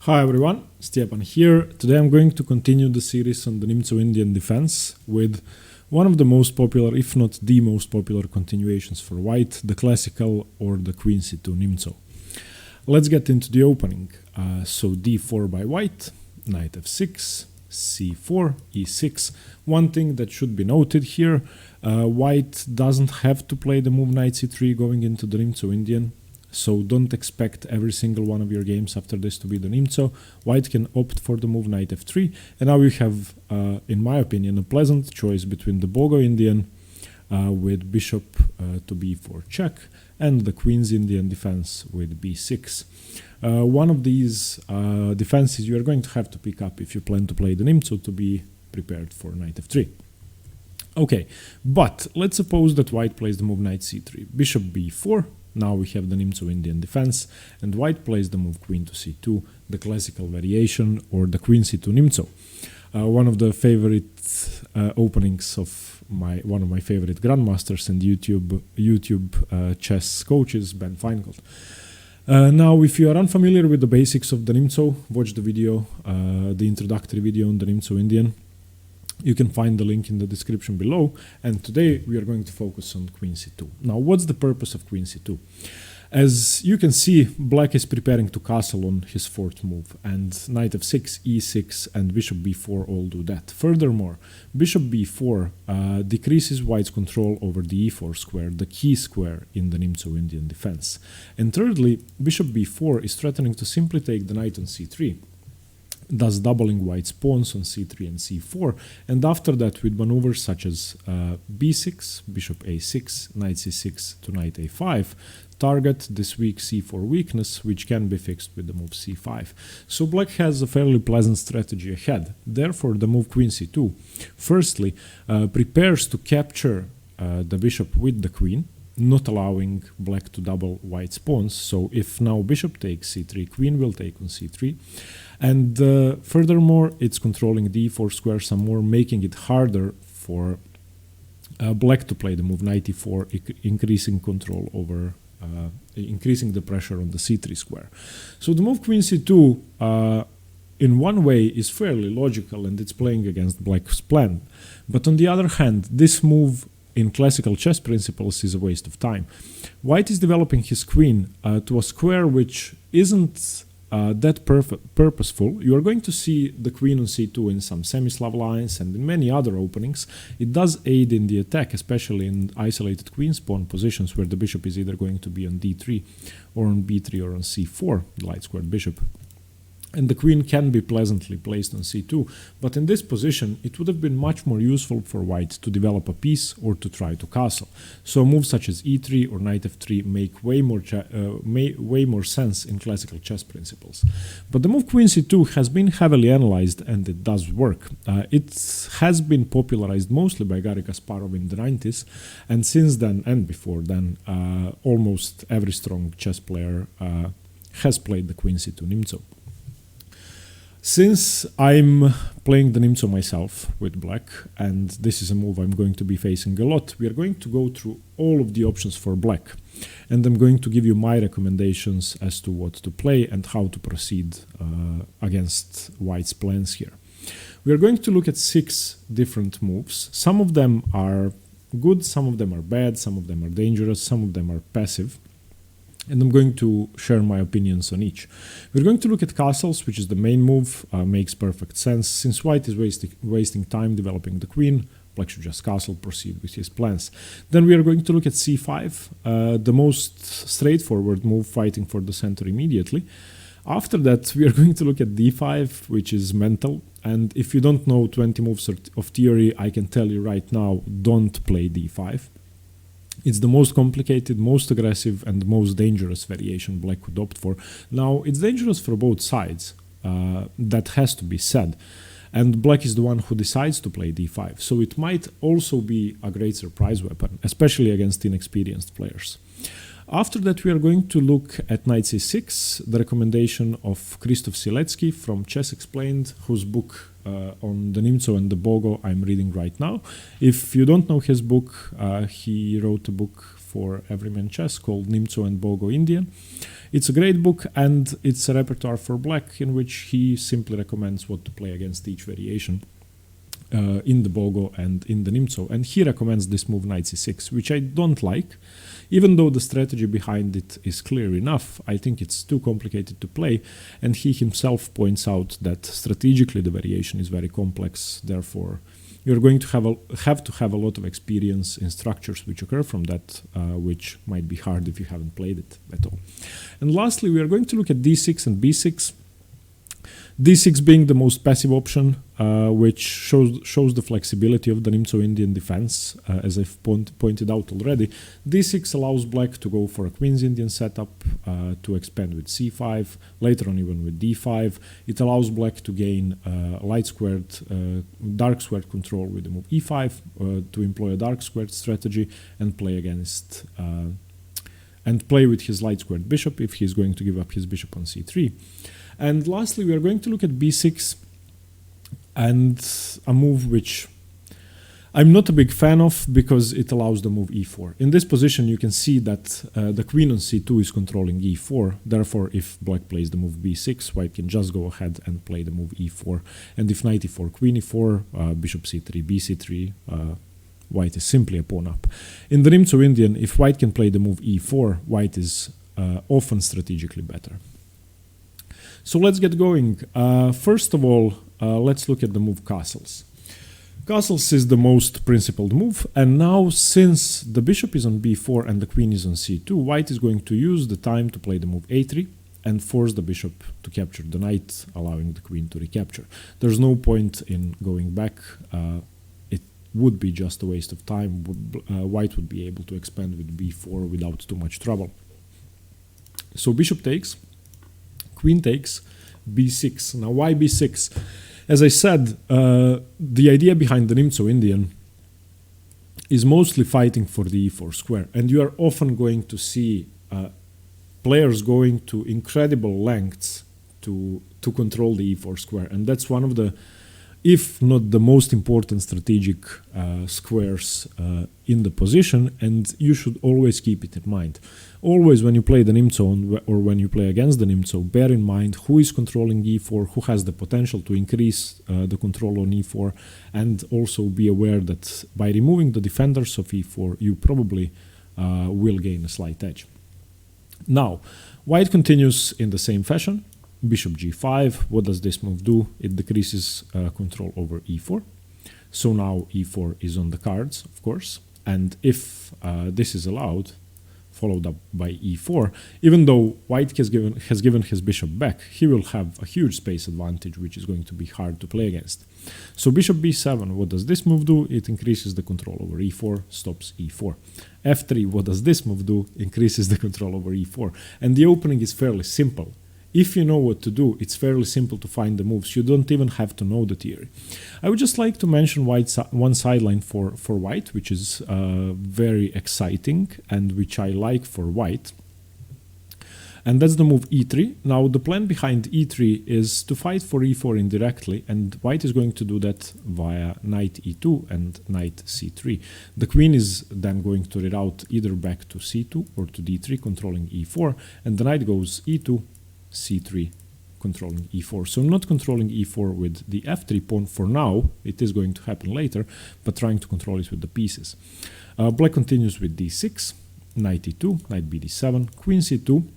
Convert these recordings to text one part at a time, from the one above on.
Hi everyone, Stepan here. Today I'm going to continue the series on the Nimzo Indian defense with one of the most popular, if not the most popular continuations for white, the classical or the Qc2 Nimzo. Let's get into the opening. So d4 by white, knight f6, c4, e6. One thing that should be noted here, white doesn't have to play the move knight c3 going into the Nimzo Indian. So don't expect every single one of your games after this to be the Nimzo. White can opt for the move knight f3. And now you have, in my opinion, a pleasant choice between the Bogo Indian with bishop to b4 check and the Queen's Indian defense with b6. One of these defenses you are going to have to pick up if you plan to play the Nimzo to be prepared for knight f3. Okay, but let's suppose that white plays the move knight c3, bishop b4. Now we have the Nimzo Indian defense, and white plays the move queen to c2, the classical variation, or the Qc2 Nimzo. One of the favorite openings of one of my favorite grandmasters and YouTube chess coaches, Ben Feingold. Now, if you are unfamiliar with the basics of the Nimzo, watch the video, the introductory video on the Nimzo Indian. You can find the link in the description below, and today we are going to focus on Queen c2. Now, what's the purpose of Queen c2? As you can see, black is preparing to castle on his fourth move, and knight f6, e6, and bishop b4 all do that. Furthermore, bishop b4 decreases white's control over the e4 square, the key square in the Nimzo Indian defense. And thirdly, bishop b4 is threatening to simply take the knight on c3, thus doubling white's pawns on c3 and c4, and after that with maneuvers such as b6, bishop a6, knight c6 to knight a5, target this weak c4 weakness, which can be fixed with the move c5. So black has a fairly pleasant strategy ahead. Therefore, the move queen c2 firstly prepares to capture the bishop with the queen, not allowing black to double white's pawns. So if now bishop takes c3, queen will take on c3. And furthermore, it's controlling the e4 square some more, making it harder for black to play the move knight e4, increasing control over, increasing the pressure on the c3 square. So the move queen c2 in one way is fairly logical and it's playing against black's plan. But on the other hand, this move in classical chess principles is a waste of time. White is developing his queen to a square which isn't that purposeful. You are going to see the queen on c2 in some semi-Slav lines and in many other openings. It does aid in the attack, especially in isolated queen's pawn positions where the bishop is either going to be on d3 or on b3 or on c4, the light-squared bishop. And the queen can be pleasantly placed on c2, but in this position it would have been much more useful for white to develop a piece or to try to castle. So moves such as e3 or knight f3 make way more sense in classical chess principles. But the move queen c2 has been heavily analyzed and it does work. It has been popularized mostly by Garry Kasparov in the 90s, and since then and before then almost every strong chess player has played the Queen c2 Nimzo. Since I'm playing the Nimzo myself with black, and this is a move I'm going to be facing a lot, we are going to go through all of the options for black. And I'm going to give you my recommendations as to what to play and how to proceed against white's plans here. We are going to look at 6 different moves. Some of them are good, some of them are bad, some of them are dangerous, some of them are passive. And I'm going to share my opinions on each. We're going to look at castles, which is the main move, makes perfect sense. Since white is wasting time developing the queen, black should just castle, proceed with his plans. Then we are going to look at c5, the most straightforward move, fighting for the center immediately. After that, we are going to look at d5, which is mental. And if you don't know 20 moves of theory, I can tell you right now, don't play d5. It's the most complicated, most aggressive, and most dangerous variation black could opt for. Now, it's dangerous for both sides. That has to be said. And black is the one who decides to play d5. So it might also be a great surprise weapon, especially against inexperienced players. After that, we are going to look at knight c6, the recommendation of Krzysztof Sielecki from Chess Explained, whose book on the Nimzo and the Bogo I'm reading right now. If you don't know his book, he wrote a book for everyman chess called Nimzo and Bogo Indian. It's a great book, and it's a repertoire for black in which he simply recommends what to play against each variation in the Bogo and in the Nimzo. And he recommends this move knight c6, which I don't like. Even though the strategy behind it is clear enough, I think it's too complicated to play, and he himself points out that strategically the variation is very complex. Therefore, you're going to have a lot of experience in structures which occur from that, which might be hard if you haven't played it at all. And lastly, we are going to look at d6 and b6. d6 being the most passive option, which shows the flexibility of the Nimzo Indian defense, as I've pointed out already. d6 allows black to go for a Queen's Indian setup, to expand with c5, later on even with d5. It allows black to gain light squared, dark squared control with the move e5, to employ a dark squared strategy and play against and play with his light squared bishop if he's going to give up his bishop on c3. And lastly, we are going to look at b6 and a move which I'm not a big fan of because it allows the move e4. In this position, you can see that the queen on c2 is controlling e4. Therefore, if black plays the move b6, white can just go ahead and play the move e4. And if knight e4, queen e4, bishop c3, bc3, white is simply a pawn up. In the Nimzo Indian, if white can play the move e4, white is often strategically better. So let's get going. First of all, let's look at the move castles. Castles is the most principled move, and now since the bishop is on b4 and the queen is on c2, white is going to use the time to play the move a3 and force the bishop to capture the knight, allowing the queen to recapture. There's no point in going back. It would be just a waste of time. White would be able to expand with b4 without too much trouble. So bishop takes, queen takes, b6. Now why b6? As I said, the idea behind the Nimzo Indian is mostly fighting for the e4 square, and you are often going to see players going to incredible lengths to control the e4 square, and that's one of the, if not the most important strategic squares in the position, and you should always keep it in mind. Always when you play the Nimzo or when you play against the Nimzo, bear in mind who is controlling e4, who has the potential to increase the control on e4, and also be aware that by removing the defenders of e4, you probably will gain a slight edge. Now, white continues in the same fashion. Bishop g5. What does this move do? It decreases control over e4. So now e4 is on the cards, of course. And if this is allowed, followed up by e4, even though white has given his bishop back, he will have a huge space advantage, which is going to be hard to play against. So bishop b7, what does this move do? It increases the control over e4, stops e4. f3, what does this move do? Increases the control over e4. And the opening is fairly simple. If you know what to do, it's fairly simple to find the moves. You don't even have to know the theory. I would just like to mention one sideline for white, which is very exciting and which I like for white. And that's the move e3. Now, the plan behind e3 is to fight for e4 indirectly, and white is going to do that via knight e2 and knight c3. The queen is then going to reroute either back to c2 or to d3, controlling e4, and the knight goes e2, c3, controlling e4. So not controlling e4 with the f3 pawn for now, it is going to happen later, but trying to control it with the pieces. Black continues with d6, knight e2, knight bd7, queen c2.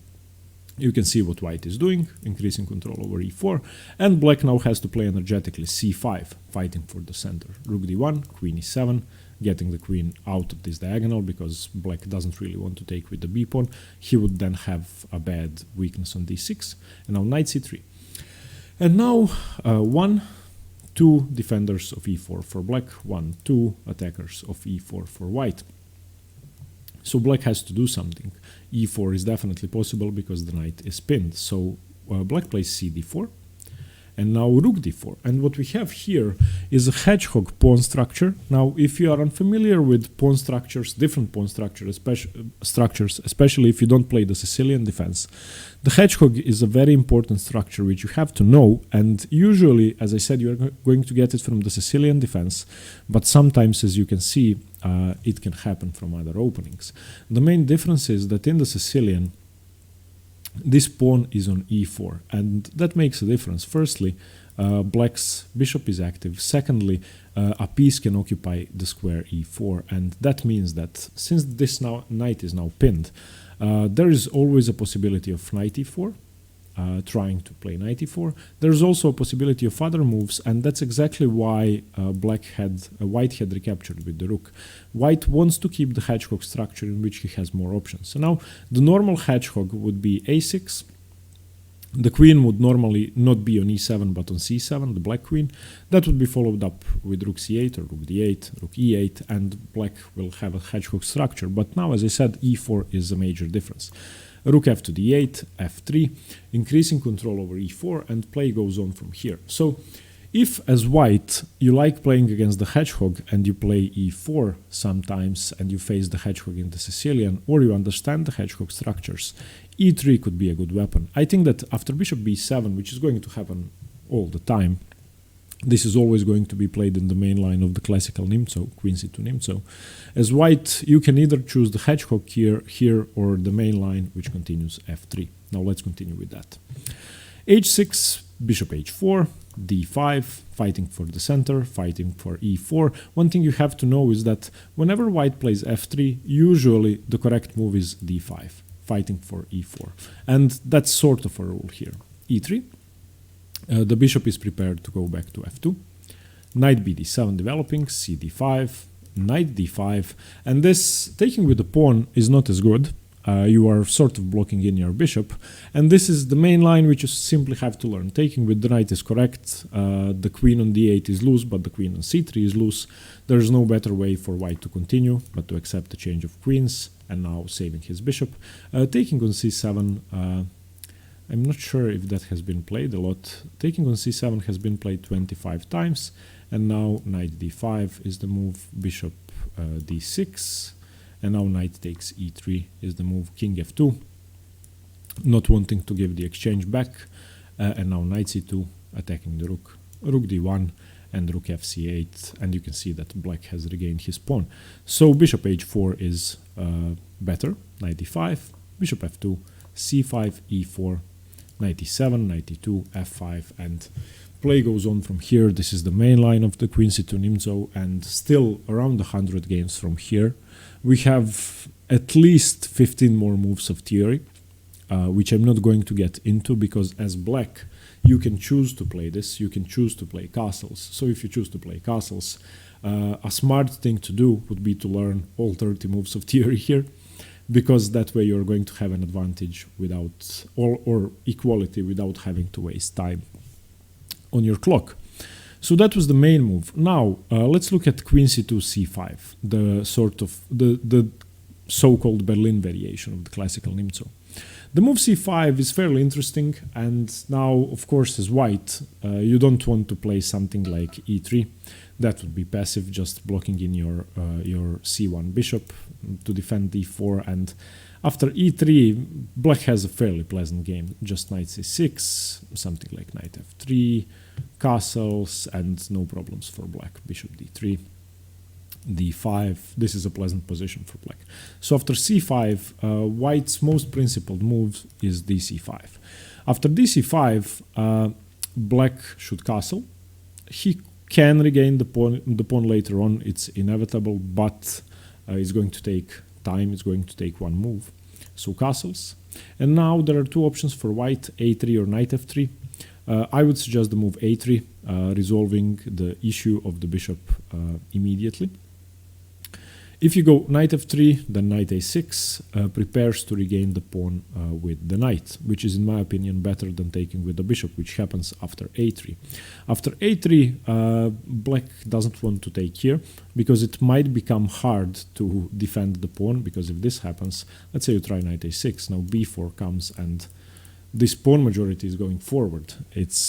You can see what white is doing, increasing control over e4, and black now has to play energetically c5, fighting for the center. Rook d1, queen e7, getting the queen out of this diagonal because black doesn't really want to take with the b pawn. He would then have a bad weakness on d6, and now knight c3. And now 1, 2 defenders of e4 for black, 1, 2 attackers of e4 for white. So black has to do something. e4 is definitely possible because the knight is pinned. So black plays cd4, and now rook d4. And what we have here is a hedgehog pawn structure. Now, if you are unfamiliar with pawn structures, different pawn structures, especially if you don't play the Sicilian defense, the hedgehog is a very important structure which you have to know, and usually, as I said, you're going to get it from the Sicilian defense, but sometimes, as you can see, it can happen from other openings. The main difference is that in the Sicilian, this pawn is on e4, and that makes a difference. Firstly, black's bishop is active. Secondly, a piece can occupy the square e4, and that means that since this knight is now pinned, there is always a possibility of knight e4, trying to play knight e4. There's also a possibility of other moves, and that's exactly why white had recaptured with the rook. White wants to keep the hedgehog structure in which he has more options. So now the normal hedgehog would be a6. The queen would normally not be on e7 but on c7, the black queen. That would be followed up with rook c8 or rook d8, rook e8, and black will have a hedgehog structure. But now, as I said, e4 is a major difference. Rook f to d8, f3, increasing control over e4, and play goes on from here. So if, as white, you like playing against the hedgehog and you play e4 sometimes and you face the hedgehog in the Sicilian, or you understand the hedgehog structures, e3 could be a good weapon. I think that after bishop b7, which is going to happen all the time, this is always going to be played in the main line of the classical Nimzo, Qc2 Nimzo. As white, you can either choose the hedgehog here or the main line, which continues f3. Now let's continue with that. h6, bishop h4, d5, fighting for the center, fighting for e4. One thing you have to know is that whenever white plays f3, usually the correct move is d5, fighting for e4. And that's sort of a rule here. e3. The bishop is prepared to go back to f2. Knight bd7 developing, cd5, knight d5. And this, taking with the pawn, is not as good. You are sort of blocking in your bishop. And this is the main line which you simply have to learn. Taking with the knight is correct. The queen on d8 is loose, but the queen on c3 is loose. There is no better way for white to continue but to accept the change of queens, and now saving his bishop. Taking on c7, I'm not sure if that has been played a lot. Taking on c7 has been played 25 times, and now knight d5 is the move, bishop d6, and now knight takes e3 is the move, king f2, not wanting to give the exchange back, and now knight c2 attacking the rook, rook d1, and rook fc8, and you can see that black has regained his pawn. So bishop h4 is better, knight d5, bishop f2, c5, e4, knight e7, knight e2, f5, and play goes on from here. This is the main line of the Qc2 Nimzo, and still around 100 games from here. We have at least 15 more moves of theory, which I'm not going to get into, because as black, you can choose to play this, you can choose to play castles. So if you choose to play castles, a smart thing to do would be to learn all 30 moves of theory here, because that way you're going to have an advantage without, or equality without having to waste time on your clock. So that was the main move. Now let's look at queen c2 c5, the sort of the so-called Berlin variation of the classical Nimzo. The move c5 is fairly interesting, and now, of course, as white, you don't want to play something like e3. That would be passive, just blocking in your c1 bishop to defend d4, and after e3, black has a fairly pleasant game. Just knight c6, something like knight f3, castles, and no problems for black. Bishop d3, d5. This is a pleasant position for black. So after c5, white's most principled move is dc5. After dc5, black should castle. He can regain the pawn later on. It's inevitable, but it's going to take time. It's going to take one move. So castles. And now there are two options for white, a3 or knight f3. I would suggest the move a3, resolving the issue of the bishop immediately. If you go knight f3, then knight a6 prepares to regain the pawn with the knight, which is, in my opinion, better than taking with the bishop, which happens after a3. After a3, black doesn't want to take here, because it might become hard to defend the pawn, because if this happens, let's say you try knight a6, now b4 comes, and this pawn majority is going forward.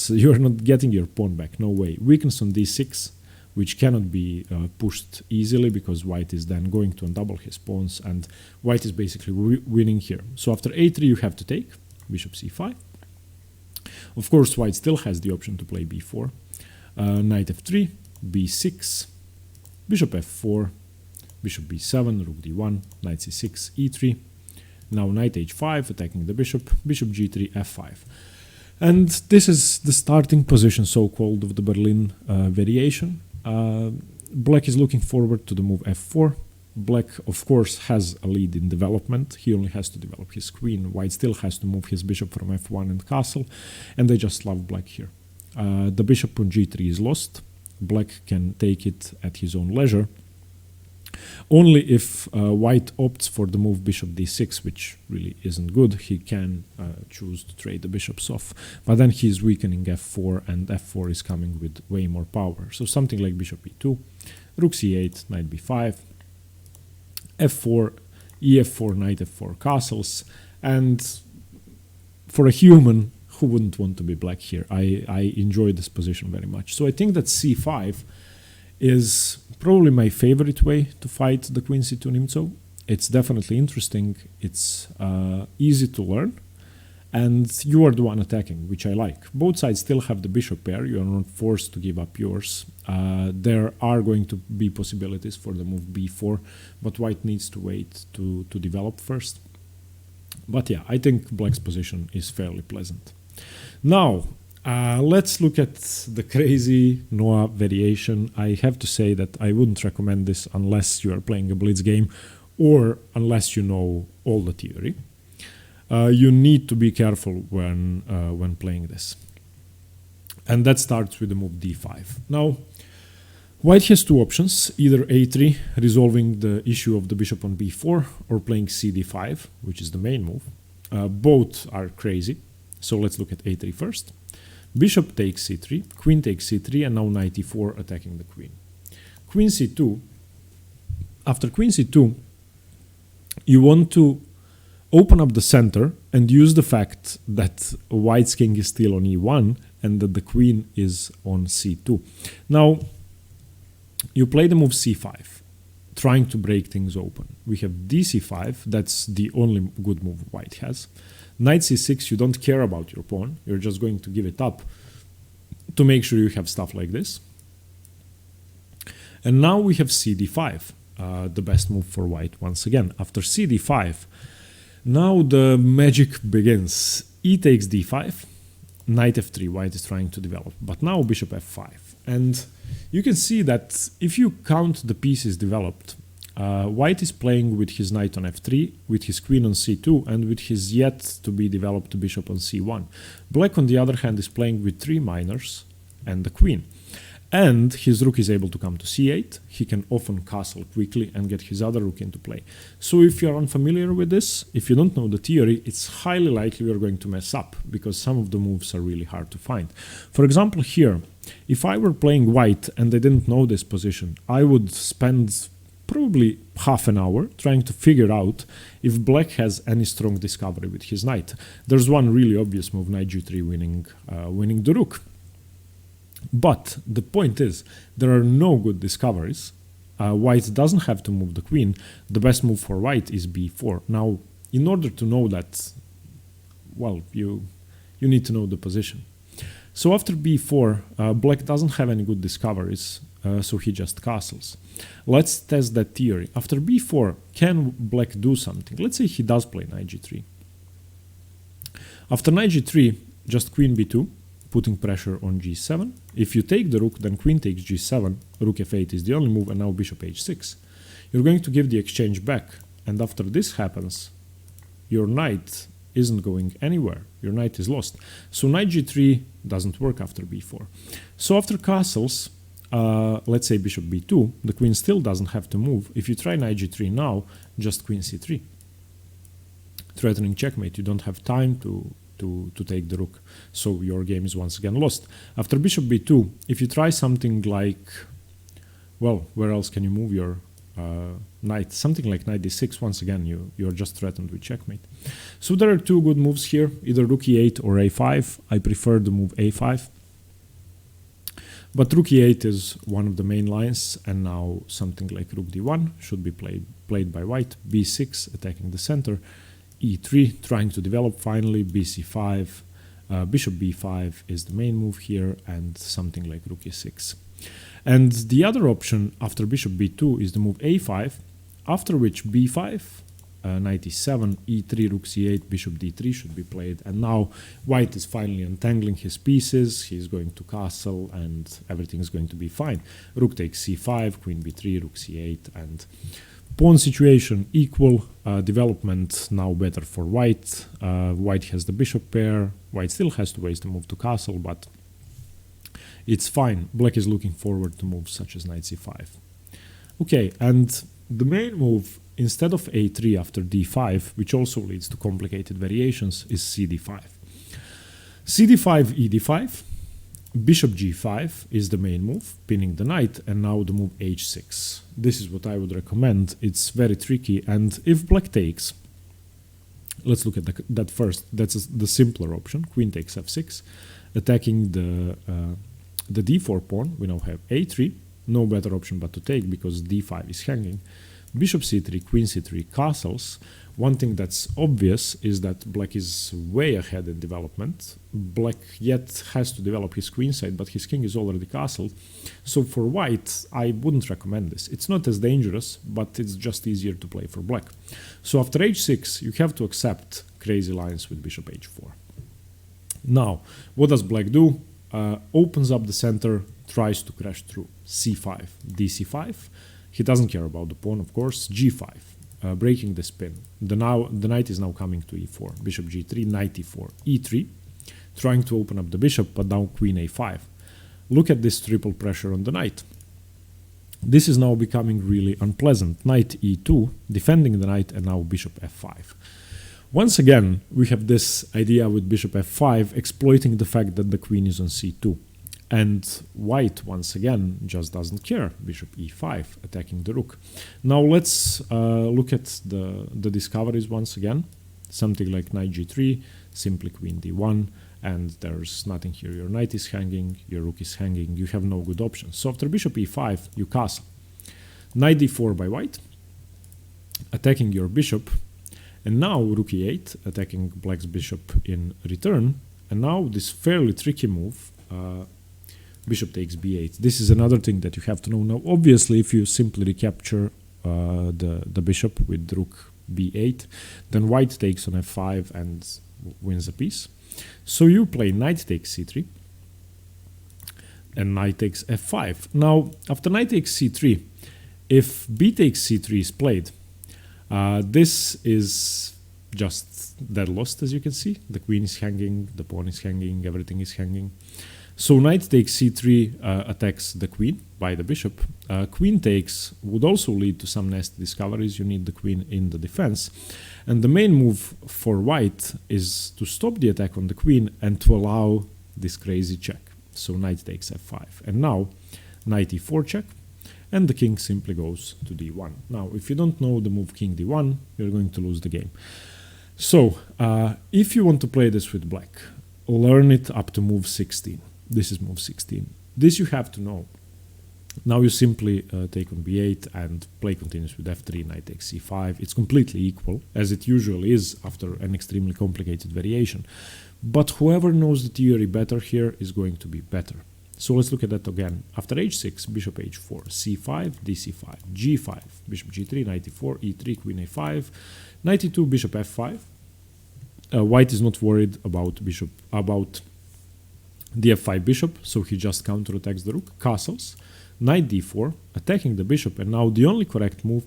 You're not getting your pawn back, no way. Weakness on d6, which cannot be pushed easily because white is then going to undouble his pawns, and white is basically winning here. So after a3 you have to take bishop c5. Of course, white still has the option to play b4, knight f3, b6, bishop f4, bishop b7, rook d1, knight c6, e3. Now knight h5, attacking the bishop, bishop g3, f5. And this is the starting position, so-called, of the Berlin variation. Black is looking forward to the move f4. Black, of course, has a lead in development. He only has to develop his queen. White still has to move his bishop from f1 and castle, and they just love black here. The bishop on g3 is lost. Black can take it at his own leisure. Only if white opts for the move bishop d6, which really isn't good, he can choose to trade the bishops off. But then he's weakening f4, and f4 is coming with way more power. So something like bishop e2, rook c8, knight b5, f4, ef4, knight f4 castles. And for a human, who wouldn't want to be black here? I enjoy this position very much. So I think that c5 is probably my favorite way to fight the Qc2 Nimzo. It's definitely interesting, it's easy to learn, and you are the one attacking, which I like. Both sides still have the bishop pair, you are not forced to give up yours. There are going to be possibilities for the move b4, but white needs to wait to develop first. But yeah, I think black's position is fairly pleasant. Now, let's look at the crazy Noa variation. I have to say that I wouldn't recommend this unless you are playing a blitz game or unless you know all the theory. You need to be careful when playing this. And that starts with the move d5. Now, white has two options, either a3, resolving the issue of the bishop on b4, or playing cd5, which is the main move. Both are crazy, so let's look at a3 first. Bishop takes c3, queen takes c3, and now knight e4 attacking the queen. Queen c2. After queen c2, you want to open up the center and use the fact that white's king is still on e1 and that the queen is on c2. Now, you play the move c5, trying to break things open. We have dc5, that's the only good move white has. Knight c6, you don't care about your pawn, you're just going to give it up to make sure you have stuff like this. And now we have cd5, the best move for white once again. After cd5, now the magic begins. E takes d5, knight f3, white is trying to develop, but now bishop f5. And you can see that if you count the pieces developed, white is playing with his knight on f3, with his queen on c2, and with his yet to be developed bishop on c1. Black, on the other hand, is playing with 3 minors and the queen. And his rook is able to come to c8. He can often castle quickly and get his other rook into play. So if you're unfamiliar with this, if you don't know the theory, it's highly likely you're going to mess up, because some of the moves are really hard to find. For example, here, if I were playing white and I didn't know this position, I would spend probably half an hour trying to figure out if black has any strong discovery with his knight. There's one really obvious move, knight g3, winning the rook. But the point is, there are no good discoveries. White doesn't have to move the queen. The best move for white is b4. Now, in order to know that, well, you need to know the position. So after b4, black doesn't have any good discoveries, so he just castles. Let's test that theory. After b4, can black do something? Let's say he does play knight g3. After knight g3, just queen b2, putting pressure on g7. If you take the rook, then queen takes g7, rook f8 is the only move, and now bishop h6. You're going to give the exchange back, and after this happens, your knight isn't going anywhere. Your knight is lost. So knight g3 doesn't work after b4. So after castles, let's say bishop b2, the queen still doesn't have to move. If you try knight g3 now, just queen c3. Threatening checkmate. You don't have time to take the rook, so your game is once again lost. After bishop b2, if you try something like, well, where else can you move your knight, something like knight d6. Once again, you're just threatened with checkmate. So there are two good moves here, either rook e8 or a5. I prefer the move a5. But rook e8 is one of the main lines, and now something like rook d1 should be played by white, b6 attacking the center, e3 trying to develop finally, bc5, bishop b5 is the main move here, and something like rook e6. And the other option after bishop b2 is the move a5, after which b5, knight e7, e3, rook c8, bishop d3 should be played. And now white is finally untangling his pieces. He's going to castle and everything is going to be fine. Rook takes c5, queen b3, rook c8, and pawn situation equal. Development now better for white. White has the bishop pair. White still has to waste a move to castle, but it's fine. Black is looking forward to moves such as knight c5. Okay, and the main move, instead of a3 after d5, which also leads to complicated variations, is cd5. cd5, ed5, bishop g5 is the main move, pinning the knight, and now the move h6. This is what I would recommend. It's very tricky, and if black takes, let's look at that first. That's the simpler option. Queen takes f6, attacking the d4 pawn. We now have a3. No better option but to take because d5 is hanging. Bishop c3, queen c3, castles. One thing that's obvious is that black is way ahead in development. Black yet has to develop his queen side, but his king is already castled. So for white, I wouldn't recommend this. It's not as dangerous, but it's just easier to play for black. So after h6, you have to accept crazy lines with bishop h4. Now, what does black do? Opens up the center, tries to crash through c5, dc5. He doesn't care about the pawn, of course. g5, breaking the spin. The knight is now coming to e4. Bishop g3, knight e4, e3, trying to open up the bishop, but now queen a5. Look at this triple pressure on the knight. This is now becoming really unpleasant. Knight e2, defending the knight, and now bishop f5. Once again, we have this idea with bishop f5 exploiting the fact that the queen is on c2. And white, once again, just doesn't care. Bishop e5, attacking the rook. Now let's look at the discoveries once again. Something like knight g3, simply queen d1, and there's nothing here. Your knight is hanging, your rook is hanging, you have no good options. So after bishop e5, you castle. Knight d4 by white, attacking your bishop, and now rook e8, attacking black's bishop in return, and now this fairly tricky move, bishop takes b8. This is another thing that you have to know. Now, obviously, if you simply recapture the bishop with rook b8, then white takes on f5 and wins a piece. So you play knight takes c3, and knight takes f5. Now, after knight takes c3, if b takes c3 is played, this is just dead lost, as you can see. The queen is hanging, the pawn is hanging, everything is hanging. So knight takes c3 attacks the queen by the bishop. Queen takes would also lead to some nasty discoveries. You need the queen in the defense. And the main move for white is to stop the attack on the queen and to allow this crazy check. So knight takes f5. And now knight e4 check. And the king simply goes to d1. Now, if you don't know the move king d1, you're going to lose the game. So, if you want to play this with black, learn it up to move 16. This is move 16. This you have to know. Now you simply take on b8 and play continues with f3, knight takes c5. It's completely equal, as it usually is after an extremely complicated variation. But whoever knows the theory better here is going to be better. So let's look at that again. After h6, bishop h4, c5, dc5, g5, bishop g3, knight e4, e3, queen a5, knight e2, bishop f5. White is not worried about the f5 bishop, so he just counterattacks the rook, castles, knight d4, attacking the bishop, and now the only correct move,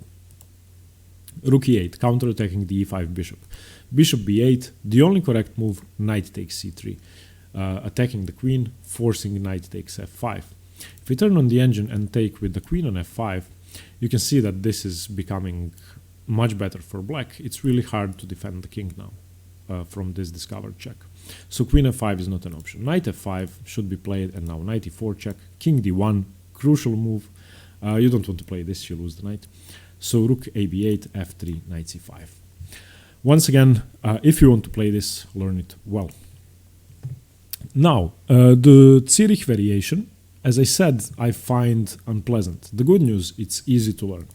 rook e8, counterattacking the e5 bishop. Bishop b8, the only correct move, knight takes c3. Attacking the queen, forcing knight takes f5. If we turn on the engine and take with the queen on f5, you can see that this is becoming much better for black. It's really hard to defend the king now from this discovered check. So queen f5 is not an option. Knight f5 should be played, and now knight e4 check, king d1, crucial move. You don't want to play this, you lose the knight. So rook ab8, f3, knight c5. Once again, if you want to play this, learn it well. Now, the Zürich variation, as I said, I find unpleasant. The good news, it's easy to learn.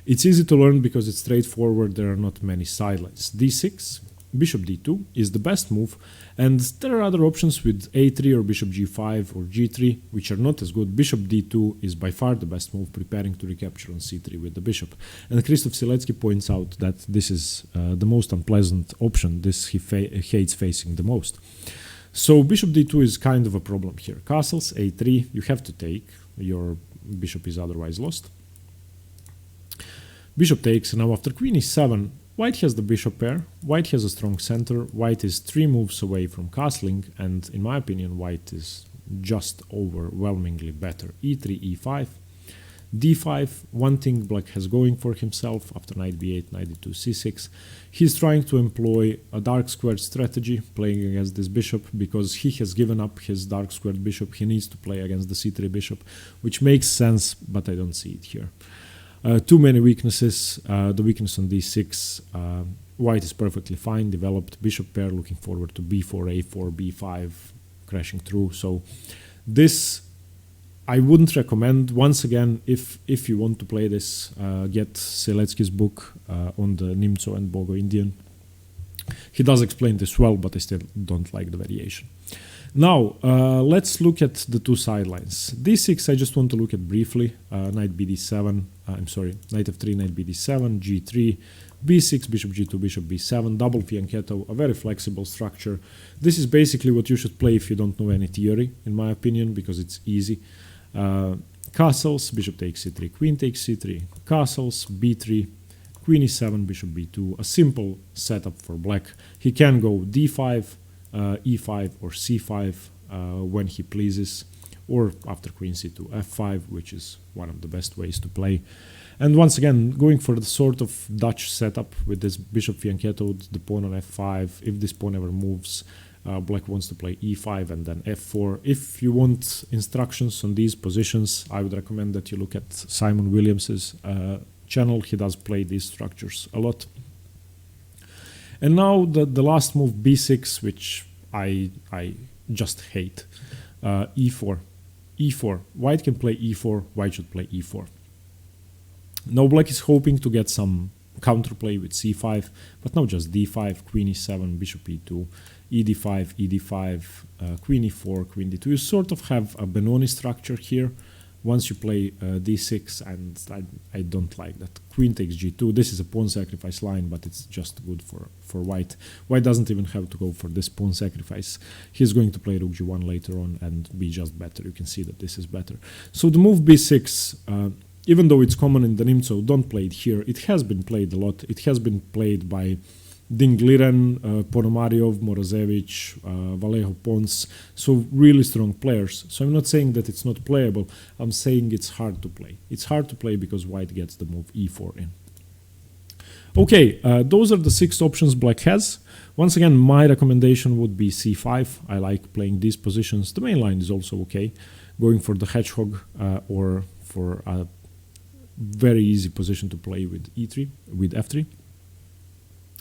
It's easy to learn because it's straightforward, there are not many sidelines. d6, bishop d2 is the best move, and there are other options with a3 or bishop g5 or g3, which are not as good. Bishop d2 is by far the best move, preparing to recapture on c3 with the bishop. And Krzysztof Silecki points out that this is the most unpleasant option, this he hates facing the most. So bishop d2 is kind of a problem here. Castles, a3, you have to take, your bishop is otherwise lost. Bishop takes, and now after queen e7, white has the bishop pair, white has a strong center, white is 3 moves away from castling, and in my opinion white is just overwhelmingly better. e3, e5, d5, one thing black has going for himself after knight b8, knight d2, c6. He's trying to employ a dark squared strategy, playing against this bishop, because he has given up his dark squared bishop. He needs to play against the c3 bishop, which makes sense, but I don't see it here. Too many weaknesses. The weakness on d6, white is perfectly fine, developed bishop pair, looking forward to b4, a4, b5, crashing through. So this I wouldn't recommend. Once again, if you want to play this, get Silecki's book on the Nimzo and Bogo Indian. He does explain this well, but I still don't like the variation. Now, let's look at the two sidelines. d6 I just want to look at briefly. Knight bd7, knight f3, knight bd7, g3, b6, bishop g2, bishop b7, double fianchetto, a very flexible structure. This is basically what you should play if you don't know any theory, in my opinion, because it's easy. Castles, bishop takes c3, queen takes c3, castles, b3, queen e7, bishop b2, a simple setup for black. He can go d5, e5 or c5 when he pleases, or after queen c2, f5, which is one of the best ways to play. And once again, going for the sort of Dutch setup with this bishop fianchetto, the pawn on f5. If this pawn ever moves, black wants to play e5 and then f4. If you want instructions on these positions, I would recommend that you look at Simon Williams's channel. He does play these structures a lot. And now the last move, b6, which I just hate. e4. e4. White can play e4, white should play e4. Now black is hoping to get some counterplay with c5, but now just d5, queen e7, bishop e2, ed5, ed5, queen e4, queen d2. You sort of have a Benoni structure here once you play d6, and I don't like that. Queen takes g2. This is a pawn sacrifice line, but it's just good for white. White doesn't even have to go for this pawn sacrifice. He's going to play rook g1 later on and be just better. You can see that this is better. So the move b6, even though it's common in the Nimzo, don't play it here. It has been played a lot. It has been played by Dingliren, Ponomariov, Morozevich, Vallejo Pons, so really strong players. So I'm not saying that it's not playable, I'm saying it's hard to play. It's hard to play because white gets the move e4 in. Okay, those are the 6 options black has. Once again, my recommendation would be c5. I like playing these positions. The main line is also okay. Going for the hedgehog or for a very easy position to play with e3, with f3.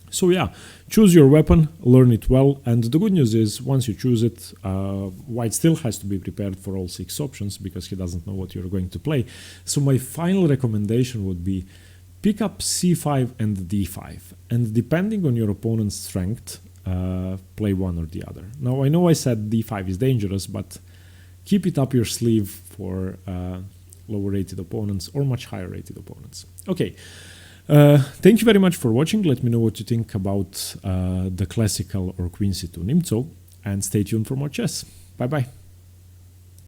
So yeah, choose your weapon, learn it well, and the good news is once you choose it, white still has to be prepared for all 6 options because he doesn't know what you're going to play. So my final recommendation would be pick up c5 and d5, and depending on your opponent's strength, play one or the other. Now I know I said d5 is dangerous, but keep it up your sleeve for lower rated opponents or much higher rated opponents. Okay. Thank you very much for watching. Let me know what you think about the classical or Queen C2 Nimzo, and stay tuned for more chess. Bye bye.